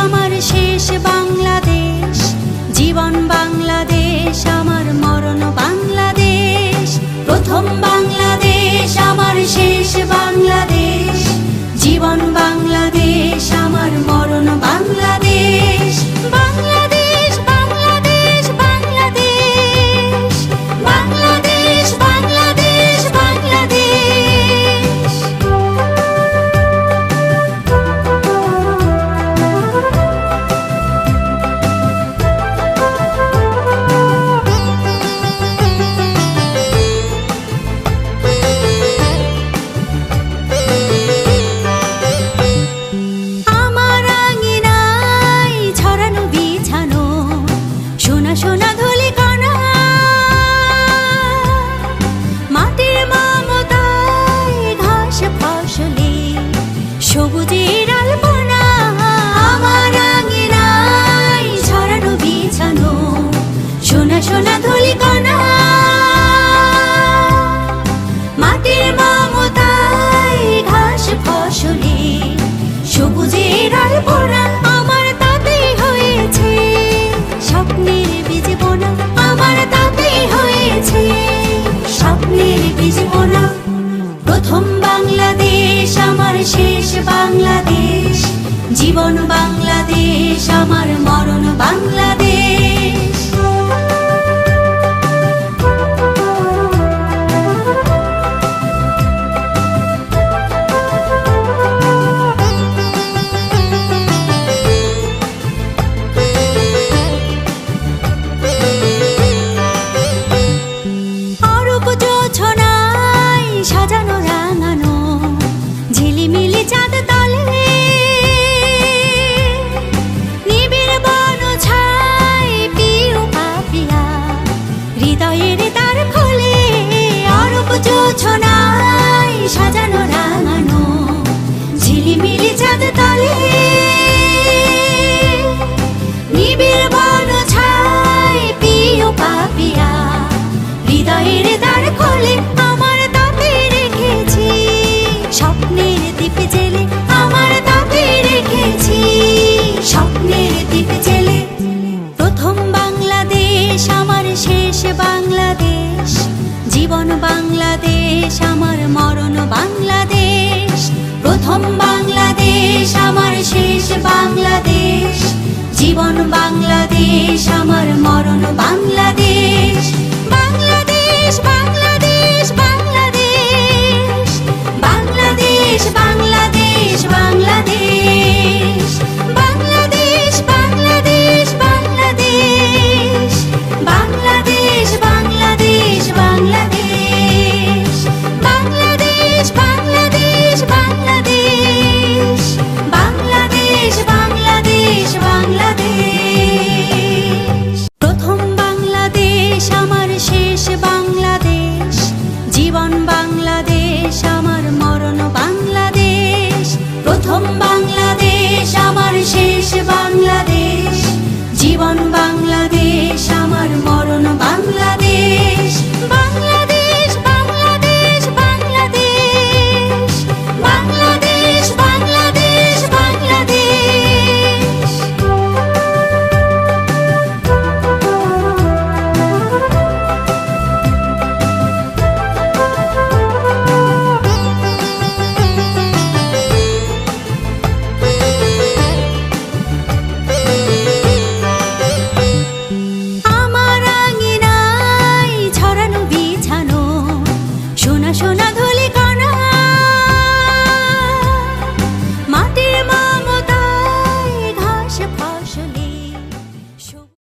আমার শেষ বাংলাদেশ, জীবন বাংলাদেশ আমার মরণ বাংলাদেশ। প্রথম বাংলাদেশ আমার শেষ বাংলাদেশ, জীবন বাংলাদেশ আমার মরণ বাংলাদেশ। বাংলাদেশ বাংলাদেশ বাংলাদেশ, বাংলাদেশ বাংলাদেশ বাংলাদেশ। আমার আঙিনায় ছড়ানো বিছানো সোনা সোনা ধূলিকণা, মাটির মমতায় ঘাস ফসলে সবুজের আলপনা। আমার আঙিনায় ছড়ানো বিছানো সোনা সোনা ধূলিকণা, মাটির মমতায় ঘাস ফসলে সবুজের আলপনা। আমার তাতেই হয়েছে স্বপ্নের বীজ বোনা, আমার তাতেই হয়েছে স্বপ্নের বীজ বোনা। প্রথম বাংলাদেশ আমার শেষ বাংলাদেশ, জীবন বাংলাদেশ আমার মরণ বাংলাদেশ। অরূপ জোছনায় সাজানো রাঙানো ঝিলিমিলি চাঁদ তলে, নিবিড় বন ছায় পিউ পাপিয়া হৃদয়ের দ্বার খোলে। অরূপ জোছনায় সাজানো রাঙানো ঝিলিমিলি চাঁদ তলে, নিবিড় বন ছায় পিউ পাপিয়া হৃদয়ের দ্বার খোলে। আমার তাতে রেখেছি স্বপ্নের দ্বীপ জেলে, আমার তাতে রেখেছি স্বপ্নের দ্বীপ জেলে। প্রথম বাংলাদেশ আমার শেষ বাংলাদেশ, জীবন বাংলাদেশ আমার মরণ বাংলাদেশ। প্রথম বাংলাদেশ আমার শেষ বাংলাদেশ, জীবন বাংলাদেশ আমার মরণ বাংলাদেশ।